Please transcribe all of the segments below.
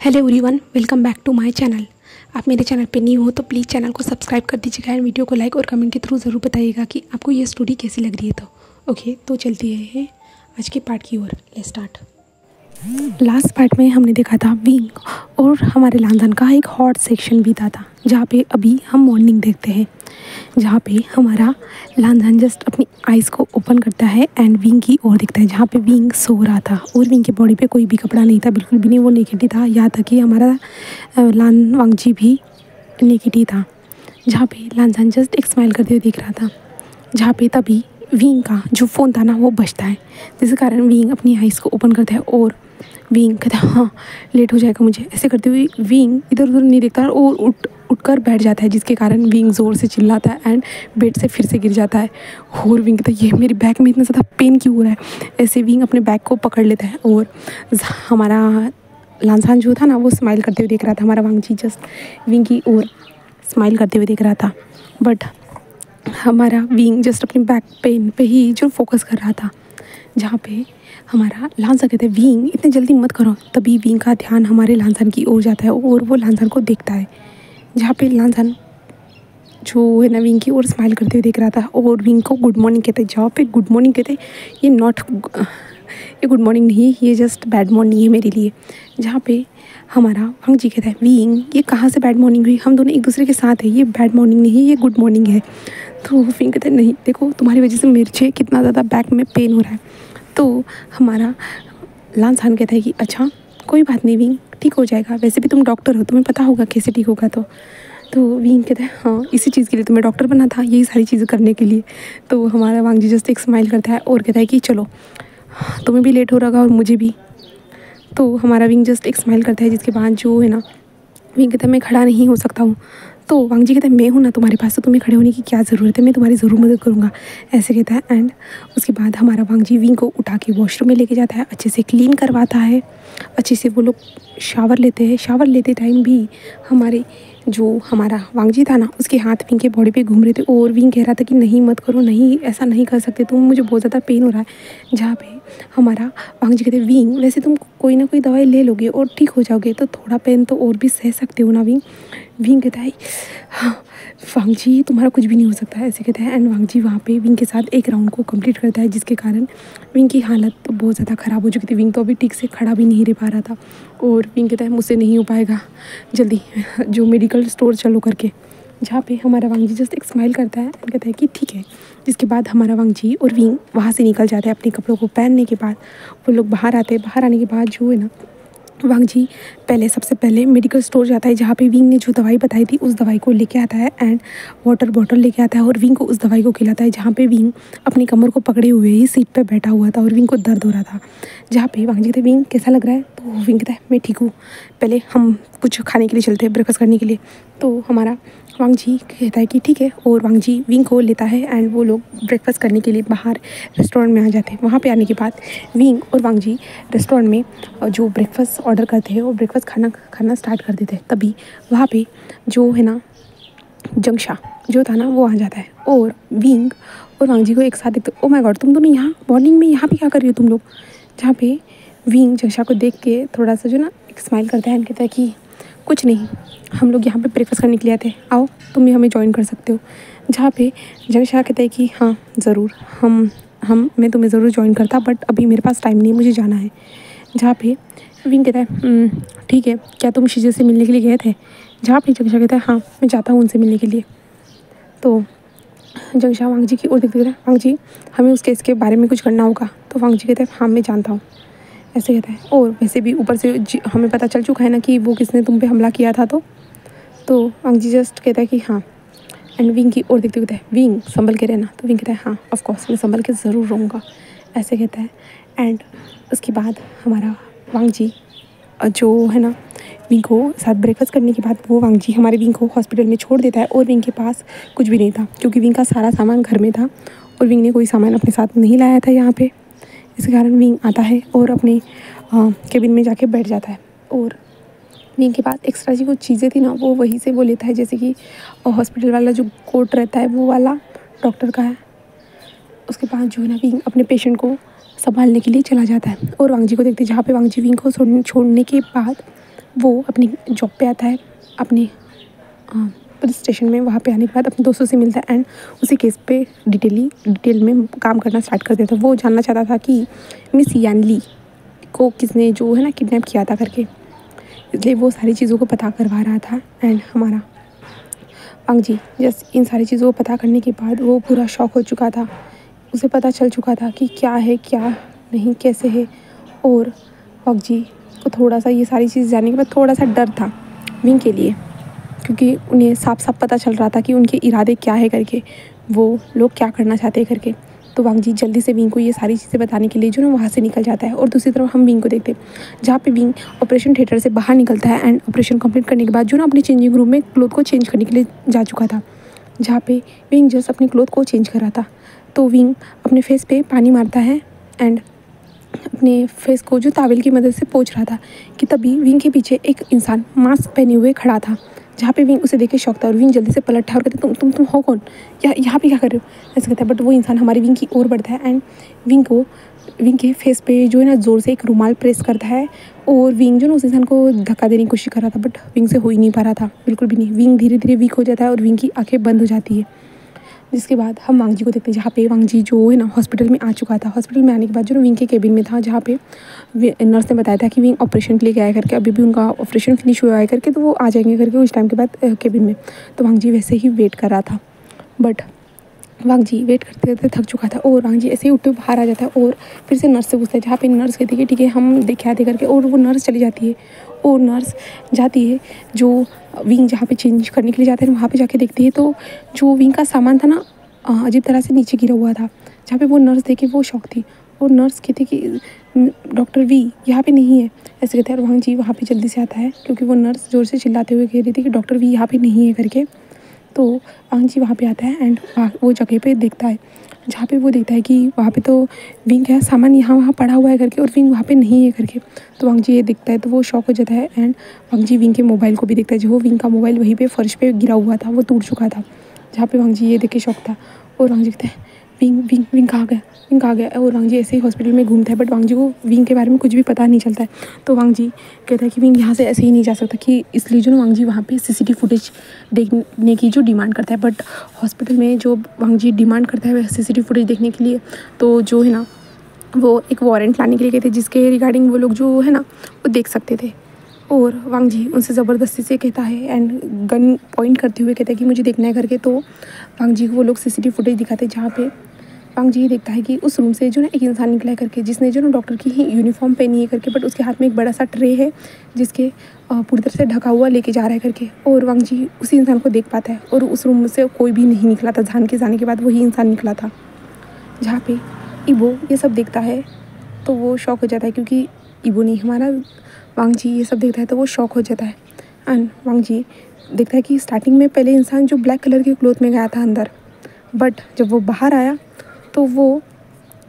Hello everyone, welcome back to my channel. आप मेरे channel पे न्यू हो तो प्लीज़ चैनल को सब्सक्राइब कर दीजिएगा एंड वीडियो को लाइक और कमेंट के थ्रू ज़रूर बताइएगा कि आपको ये स्टोरी कैसी लग रही है। तो ओके, तो चलती है आज के पार्ट की ओर। Let's start. लास्ट पार्ट में हमने देखा था विंग और हमारे लांधन का एक हॉट सेक्शन भी था जहाँ पे अभी हम मॉर्निंग देखते हैं, जहाँ पे हमारा लांधन जस्ट अपनी आइज़ को ओपन करता है एंड विंग की ओर देखता है, जहाँ पे विंग सो रहा था और विंग की बॉडी पे कोई भी कपड़ा नहीं था, बिल्कुल भी नहीं। वो नेकेड ही था, यहाँ तक कि हमारा वांगजी भी नेकेड ही था, जहाँ पे लांधन जस्ट एक स्माइल करते हुए देख रहा था। जहाँ पे तभी विंग का जो फ़ोन था ना वो बजता है, जिस कारण विंग अपनी आइज़ को ओपन करता है और विंग कहता है हाँ लेट हो जाएगा मुझे। ऐसे करते हुए विंग इधर उधर नहीं देखता और उठकर बैठ जाता है, जिसके कारण विंग ज़ोर से चिल्लाता है एंड बेड से फिर से गिर जाता है। और विंग कहता है ये मेरी बैक में इतना ज़्यादा पेन क्यों हो रहा है। ऐसे विंग अपने बैक को पकड़ लेता है और हमारा लांसान जो था ना वो स्माइल करते हुए देख रहा था। हमारा वांगजी जस्ट विंग की ओर स्माइल करते हुए देख रहा था, बट हमारा विंग जस्ट अपनी बैक पेन पे ही जो फोकस कर रहा था। जहाँ पे हमारा लांसन कहते हैं विंग इतनी जल्दी मत करो। तभी विंग का ध्यान हमारे लांसन की ओर जाता है और वो लांसन को देखता है, जहाँ पे लांसन जो है ना विंग की ओर स्माइल करते हुए देख रहा था और विंग को गुड मॉर्निंग कहते हैं। जहाँ पे गुड मॉर्निंग कहते हैं ये गुड मॉर्निंग नहीं, ये जस्ट बैड मॉर्निंग है मेरे लिए। जहाँ पे हमारा वांगजी कहता है विंग ये कहाँ से बैड मॉर्निंग हुई, हम दोनों एक दूसरे के साथ है, ये बैड मॉर्निंग नहीं ये गुड मॉर्निंग है। तो विंग कहता है नहीं देखो तुम्हारी वजह से मेरे कितना ज़्यादा बैक में पेन हो रहा है। तो हमारा लांसान कहता है कि अच्छा कोई बात नहीं विंग, ठीक हो जाएगा, वैसे भी तुम डॉक्टर हो, तुम्हें पता होगा कैसे ठीक होगा। तो विंग कहता है हाँ इसी चीज़ के लिए तुम्हें डॉक्टर बना था, यही सारी चीज़ें करने के लिए। तो हमारा वांगजी जस्ट एक स्माइल करता है और कहता है कि चलो तुम्हें भी लेट हो रहा होगा और मुझे भी। तो हमारा विंग जस्ट एक स्माइल करता है, जिसके बाद जो है ना विंग कहता है मैं खड़ा नहीं हो सकता हूँ। तो वांगजी कहता है मैं हूँ ना तुम्हारे पास, तो तुम्हें खड़े होने की क्या ज़रूरत है, मैं तुम्हारी ज़रूर मदद करूँगा। ऐसे कहता है एंड उसके बाद हमारा वांगजी विंग को उठा के वॉशरूम में लेके जाता है, अच्छे से क्लीन करवाता है, अच्छे से वो लोग शावर लेते हैं। शावर लेते टाइम भी हमारा वांगजी था ना उसके हाथ विंग के बॉडी पे घूम रहे थे और विंग कह रहा था कि नहीं मत करो, नहीं ऐसा नहीं कर सकते तुम, मुझे बहुत ज़्यादा पेन हो रहा है। जहाँ पे हमारा वांगजी कहते विंग वैसे तुम कोई ना कोई दवाई ले लोगे और ठीक हो जाओगे, तो थोड़ा पेन तो और भी सह सकते हो ना विंग। विंग कहता है हाँ वांगजी तुम्हारा कुछ भी नहीं हो सकता है, ऐसे कहता है एंड वांगजी वहाँ पे विंग के साथ एक राउंड को कंप्लीट करता है, जिसके कारण विंग की हालत तो बहुत ज़्यादा ख़राब हो चुकी थी। विंग तो अभी ठीक से खड़ा भी नहीं रह पा रहा था और विंग कहता है मुझसे नहीं हो पाएगा, जल्दी जो मेडिकल स्टोर चलो करके। जहाँ पे हमारा वांगजी जस्ट एक स्माइल करता है एंड कहता है कि ठीक है। जिसके बाद हमारा वांगजी और विंग वहाँ से निकल जाते हैं। अपने कपड़ों को पहनने के बाद वो लोग बाहर आते हैं। बाहर आने के बाद जो है ना वांगजी सबसे पहले मेडिकल स्टोर जाता है, जहाँ पे विंग ने जो दवाई बताई थी उस दवाई को लेके आता है एंड वाटर बॉटल लेके आता है और विंग को उस दवाई को खिलाता है। जहाँ पे विंग अपनी कमर को पकड़े हुए ही सीट पे बैठा हुआ था और विंग को दर्द हो रहा था। जहाँ पे वांगजी कहते विंग कैसा लग रहा है, तो विंग कहता है मैं ठीक हूँ, पहले हम कुछ खाने के लिए चलते हैं, ब्रेकफास्ट करने के लिए। तो हमारा वांगजी कहता है कि ठीक है और वांगजी विंग को लेता है एंड वो लोग ब्रेकफास्ट करने के लिए बाहर रेस्टोरेंट में आ जाते हैं। वहाँ पे आने के बाद विंग और वांगजी रेस्टोरेंट में जो ब्रेकफास्ट ऑर्डर करते हैं और ब्रेकफास्ट खाना स्टार्ट कर देते हैं। तभी वहाँ पे जो है ना जंगशा जो था ना वो आ जाता है और विंग और वांगजी को एक साथ देखते ओ माय गॉड तुम दोनों यहाँ मॉर्निंग में यहाँ पे क्या कर रही हो तुम लोग। जहाँ पे विंग जंगशा को देख के थोड़ा सा जो ना एक स्माइल करता है एंड कहता है कि कुछ नहीं, हम लोग यहाँ पे ब्रेकफास्ट करने के लिए आते हैं, आओ तुम भी हमें ज्वाइन कर सकते हो। जहाँ पे जंगशा कहता है कि हाँ ज़रूर मैं तुम्हें ज़रूर ज्वाइन करता, बट अभी मेरे पास टाइम नहीं, मुझे जाना है। जहाँ पे विंग कहता है ठीक है, क्या तुम शीजे से मिलने के लिए गए थे। जहाँ पे जंगशा कहता है हाँ मैं जाता हूँ उनसे मिलने के लिए। तो जंगशा वांगजी की ओर देखते कहता है वांगजी हमें उस केस के बारे में कुछ करना होगा। तो वांगजी कहता है हाँ मैं जानता हूँ, ऐसे कहता है और वैसे भी ऊपर से हमें पता चल चुका है ना कि वो किसने तुम पे हमला किया था। तो वांगजी जस्ट कहता है कि हाँ एंड विंग की ओर देखते कहता है विंग संभल के रहना। तो विंग कहता है हाँ ऑफ कोर्स मैं संभल के ज़रूर रहूँगा, ऐसे कहता है। एंड उसके बाद हमारा वांगजी जो है ना विंग को साथ ब्रेकफास्ट करने के बाद वो वांगजी हमारे विंग को हॉस्पिटल में छोड़ देता है और विंग के पास कुछ भी नहीं था, क्योंकि विंग का सारा सामान घर में था और विंग ने कोई सामान अपने साथ नहीं लाया था यहाँ पे। इस कारण विंग आता है और अपने केबिन में जाके बैठ जाता है और विंग के पास एक्स्ट्रा जी कुछ चीज़ें थी ना वो वहीं से वो लेता है, जैसे कि हॉस्पिटल वाला जो कोट रहता है वो वाला डॉक्टर का है। उसके बाद जो है ना विंग अपने पेशेंट को संभालने के लिए चला जाता है और वांगजी को देखते हैं। जहाँ पे वांगजी विंग को छोड़ने के बाद वो अपनी जॉब पे आता है, अपने पुलिस स्टेशन में। वहाँ पे आने के बाद अपने दोस्तों से मिलता है एंड उसी केस पे डिटेल में काम करना स्टार्ट कर देता है। वो जानना चाहता था कि मिस यान ली को किसने जो है ना किडनैप किया था करके, इसलिए वो सारी चीज़ों को पता करवा रहा था। एंड हमारा वांग जी जस्ट इन सारी चीज़ों को पता करने के बाद वो पूरा शॉक हो चुका था। उसे पता चल चुका था कि क्या है क्या नहीं, कैसे है। और वांग जी को थोड़ा सा ये सारी चीज़ जानने के बाद थोड़ा सा डर था विंग के लिए, क्योंकि उन्हें साफ साफ पता चल रहा था कि उनके इरादे क्या है करके, वो लोग क्या करना चाहते हैं करके। तो वांग जी जल्दी से विंग को ये सारी चीज़ें बताने के लिए जो ना वहाँ से निकल जाता है। और दूसरी तरफ हम विंग को देखते हैं जहाँ पे विंग ऑपरेशन थिएटर से बाहर निकलता है एंड ऑपरेशन कंप्लीट करने के बाद जो ना अपने चेंजिंग रूम में क्लोथ को चेंज करने के लिए जा चुका था, जहाँ पे विंग जस्ट अपने क्लोथ को चेंज कर रहा था। तो विंग अपने फेस पे पानी मारता है एंड अपने फेस को जो तावेल की मदद से पोंछ रहा था कि तभी विंग के पीछे एक इंसान मास्क पहने हुए खड़ा था, जहाँ पे विंग उसे देख के शौक था। और विंग जल्दी से पलटता है और कहते तुम हो कौन, यहाँ पे क्या कर रहे हो, ऐसे कहता है। बट वो इंसान हमारी विंग की ओर बढ़ता है एंड विंग के फेस पे जो है ना ज़ोर से एक रुमाल प्रेस करता है। और विंग जो ना उस इंसान को धक्का देने की कोशिश कर रहा था, बट विंग से हो ही नहीं पा रहा था, बिल्कुल भी नहीं। विंग धीरे धीरे वीक हो जाता है और विंग की आंखें बंद हो जाती है। जिसके बाद हम वांग जी को देखते हैं, जहाँ पे वांग जी जो है ना हॉस्पिटल में आ चुका था। हॉस्पिटल में आने के बाद जो ना विंग के केबिन में था, जहाँ पे नर्स ने बताया था कि विंग ऑपरेशन के लिए गया है करके, अभी भी उनका ऑपरेशन फिनिश हुआ है करके, तो वो आ जाएंगे करके उस टाइम के बाद केबिन में। तो वांग जी वैसे ही वेट कर रहा था, बट वांग जी वेट करते करते थक चुका था। और वांग जी ऐसे ही उठते बाहर आ जाता है और फिर से नर्स से पूछता है, जहाँ पे नर्स कहती है ठीक है हम देखे आते करके। और वो नर्स चली जाती है और नर्स जाती है जो विंग जहाँ पे चेंज करने के लिए जाते हैं वहाँ पे जाके देखती है, तो जो विंग का सामान था ना अजीब तरह से नीचे गिरा हुआ था, जहाँ पे वो नर्स देखे वो शौक थी। और नर्स कहती कि डॉक्टर वी यहाँ पे नहीं है, ऐसे कहते हैं। और वांग जी वहाँ पे जल्दी से आता है, क्योंकि वो नर्स ज़ोर से चिल्लाते हुए कह रही थी कि डॉक्टर वी यहाँ पे नहीं है करके। तो वांग जी वहाँ पे आता है एंड वो जगह पे देखता है, जहाँ पे वो देखता है कि वहाँ पे तो विंग का सामान यहाँ वहाँ पड़ा हुआ है करके, और विंग वहाँ पे नहीं है करके। तो वांग जी ये दिखता है तो वो शॉक हो जाता है एंड वांग जी विंग के मोबाइल को भी देखता है, जो विंग का मोबाइल वहीं पे फर्श पे गिरा हुआ था, वो टूट चुका था, जहाँ पे वांग जी ये देख के शौक था। और वांग जी कहते हैं विंग कहाँ गया, विंग कहाँ गया। और वांग जी ऐसे ही हॉस्पिटल में घूमता है, बट वांग जी को विंग के बारे में कुछ भी पता नहीं चलता है। तो वांग जी कहता है कि विंग यहाँ से ऐसे ही नहीं जा सकता, कि इसलिए जो ना वांग जी वहाँ पे सीसीटीवी फुटेज देखने की जो डिमांड करता है। बट हॉस्पिटल में जो वांग जी डिमांड करता है सीसीटीवी फुटेज देखने के लिए, तो जो है ना वो एक वारंट लाने के लिए कहते हैं, जिसके रिगार्डिंग वो लोग जो है ना वो देख सकते थे। और वांग जी उनसे ज़बरदस्ती से कहता है एंड गन पॉइंट करते हुए कहता है कि मुझे देखना है करके। तो वांग जी को वो लोग सीसीटीवी फुटेज दिखाते हैं, जहाँ पे वांग जी देखता है कि उस रूम से जो ना एक इंसान निकला है करके, जिसने जो ना डॉक्टर की ही यूनिफॉर्म पहनी है करके, बट उसके हाथ में एक बड़ा सा ट्रे है जिसके पूरी तरह से ढका हुआ लेके जा रहा है करके। और वांग जी उसी इंसान को देख पाता है और उस रूम से कोई भी नहीं निकला था, जान के जाने के बाद वही इंसान निकला था। जहाँ पे इबो ये सब देखता है तो वो शॉक हो जाता है, क्योंकि इबो नहीं हमारा वांग जी ये सब देखता है तो वो शॉक हो जाता है। एंड वांग जी देखता है कि स्टार्टिंग में पहले इंसान जो ब्लैक कलर के क्लोथ में गया था अंदर, बट जब वो बाहर आया तो वो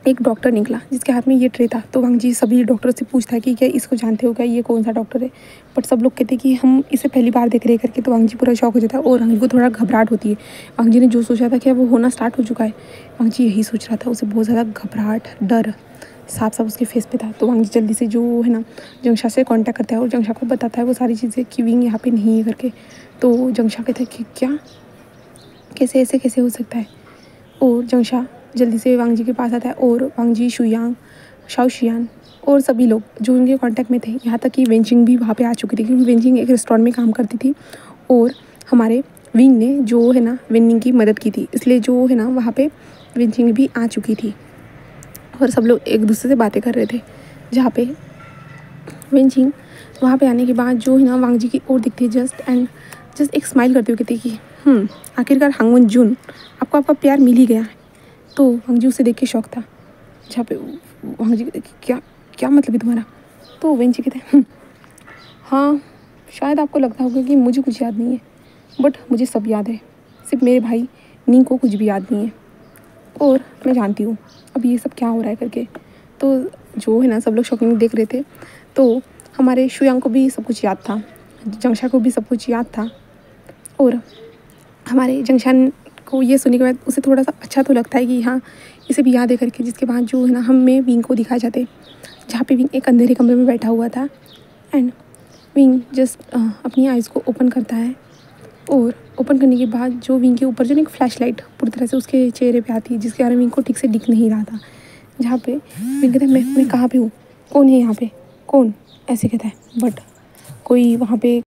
एक डॉक्टर निकला जिसके हाथ में ये ट्रे था। तो वांग जी सभी डॉक्टर से पूछता है कि क्या इसको जानते हो, क्या ये कौन सा डॉक्टर है। बट सब लोग कहते हैं कि हम इसे पहली बार देख रहे हैं करके। तो वांग जी पूरा शॉक हो जाता है और वांग जी को थोड़ा घबराहट होती है। वांग जी ने जो सोचा था कि वो होना स्टार्ट हो चुका है, वांग जी यही सोच रहा था। उसे बहुत ज़्यादा घबराहट डर साफ साफ उसके फेस पे था। तो वांग जी जल्दी से जो है ना जंगशा से कांटेक्ट करता है और जंगशा को बताता है वो सारी चीज़ें कि विंग यहाँ पे नहीं है करके। तो जंगशा कहता है कि क्या, कैसे ऐसे कैसे हो सकता है। और जंगशा जल्दी से वांग जी के पास आता है और वांग जी शुयांग शाओ शियान और सभी लोग जो उनके कांटेक्ट में थे, यहाँ तक कि वेंचिंग भी वहाँ पे आ चुकी थी, क्योंकि वेंचिंग एक रेस्टोरेंट में काम करती थी और हमारे विंग ने जो है ना वेंचिंग की मदद की थी, इसलिए जो है ना वहाँ पे वेंचिंग भी आ चुकी थी और सब लोग एक दूसरे से बातें कर रहे थे। जहाँ पे वेंचिंग वहाँ पे आने के बाद जो है ना वांग जी की ओर दिखती है जस्ट एक स्माइल करते हुए कहती है कि आखिरकार हांगवन जुन आपको आपका प्यार मिल ही गया है। तो वांग जी उसे देख के शौक था, जहाँ पे वांग जी कहते क्या मतलब है तुम्हारा। तो वेंची कहते हैं हाँ शायद आपको लगता होगा कि मुझे कुछ याद नहीं है, बट मुझे सब याद है, सिर्फ मेरे भाई नी को कुछ भी याद नहीं है और मैं जानती हूँ अब ये सब क्या हो रहा है करके। तो जो है ना सब लोग शॉकिंग देख रहे थे। तो हमारे शुयांग को भी सब कुछ याद था, जंगशा को भी सब कुछ याद था और हमारे जंगशान को ये सुनने के बाद उसे थोड़ा सा अच्छा तो लगता है कि हाँ इसे भी याद है करके। जिसके बाद जो है ना हमें विंग को दिखाए जाते, जहाँ पे विंग एक अंधेरे कमरे में बैठा हुआ था एंड विंग जस्ट अपनी आइज़ को ओपन करता है और ओपन करने के बाद जो विंग के ऊपर जो एक फ्लैश लाइट पूरी तरह से उसके चेहरे पे आती है, जिसके कारण विंग को ठीक से दिख नहीं रहा था। जहाँ पे विंग कहता है मैं कहाँ पे हूँ, कौन है यहाँ पे, कौन, ऐसे कहता है। बट कोई वहाँ पे